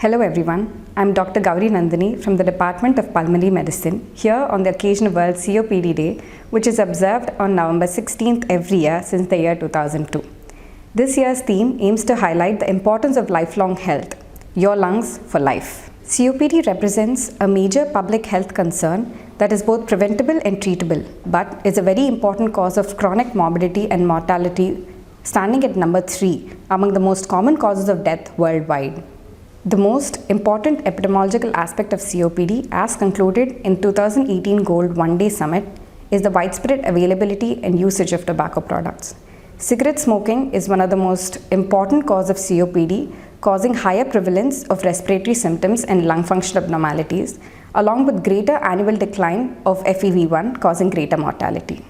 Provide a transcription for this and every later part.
Hello everyone, I'm Dr. Gowri Nandini from the Department of Pulmonary Medicine here on the occasion of World COPD Day, which is observed on November 16th every year since the year 2002. This year's theme aims to highlight the importance of lifelong health, your lungs for life. COPD represents a major public health concern that is both preventable and treatable, but is a very important cause of chronic morbidity and mortality, standing at number 3 among the most common causes of death worldwide. The most important epidemiological aspect of COPD, as concluded in 2018 Gold One Day Summit, is the widespread availability and usage of tobacco products. Cigarette smoking is one of the most important causes of COPD, causing higher prevalence of respiratory symptoms and lung function abnormalities, along with greater annual decline of FEV1, causing greater mortality.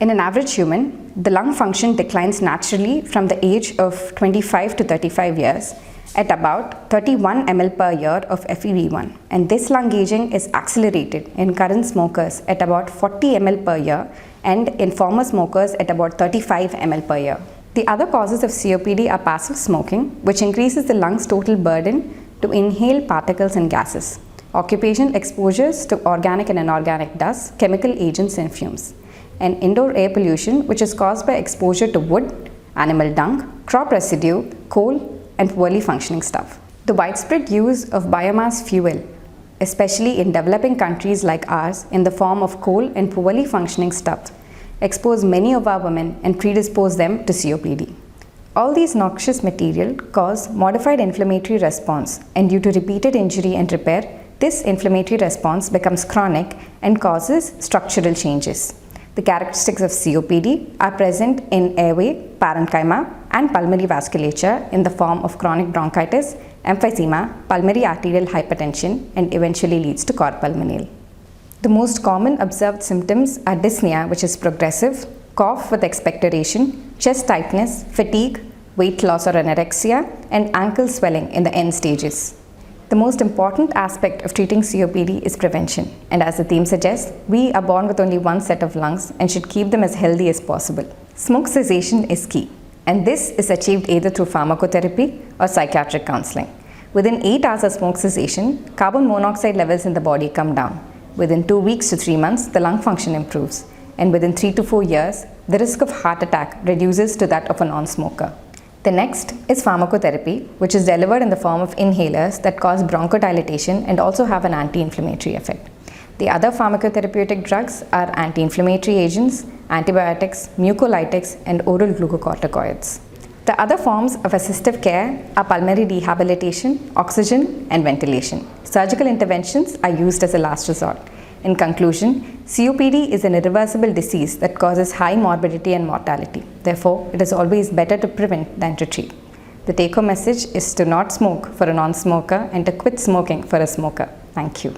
In an average human, the lung function declines naturally from the age of 25 to 35 years, at about 31 ml per year of FEV1, and this lung aging is accelerated in current smokers at about 40 ml per year and in former smokers at about 35 ml per year. The other causes of COPD are passive smoking, which increases the lungs' total burden to inhale particles and gases, occupational exposures to organic and inorganic dust, chemical agents and fumes, and indoor air pollution, which is caused by exposure to wood, animal dung, crop residue, coal, and poorly functioning stuff. The widespread use of biomass fuel, especially in developing countries like ours, in the form of coal and poorly functioning stuff, expose many of our women and predispose them to COPD. All these noxious material cause modified inflammatory response, and due to repeated injury and repair, this inflammatory response becomes chronic and causes structural changes. The characteristics of COPD are present in airway, parenchyma, and pulmonary vasculature in the form of chronic bronchitis, emphysema, pulmonary arterial hypertension, and eventually leads to cor pulmonale. The most common observed symptoms are dyspnea, which is progressive, cough with expectoration, chest tightness, fatigue, weight loss or anorexia, and ankle swelling in the end stages. The most important aspect of treating COPD is prevention, and as the theme suggests, we are born with only one set of lungs and should keep them as healthy as possible. Smoke cessation is key, and this is achieved either through pharmacotherapy or psychiatric counseling. Within 8 hours of smoke cessation, carbon monoxide levels in the body come down. Within 2 weeks to 3 months, the lung function improves, and within 3 to 4 years, the risk of heart attack reduces to that of a non-smoker. The next is pharmacotherapy, which is delivered in the form of inhalers that cause bronchodilation and also have an anti-inflammatory effect. The other pharmacotherapeutic drugs are anti-inflammatory agents, antibiotics, mucolytics, and oral glucocorticoids. The other forms of assistive care are pulmonary rehabilitation, oxygen, and ventilation. Surgical interventions are used as a last resort. In conclusion, COPD is an irreversible disease that causes high morbidity and mortality. Therefore, it is always better to prevent than to treat. The take-home message is to not smoke for a non-smoker and to quit smoking for a smoker. Thank you.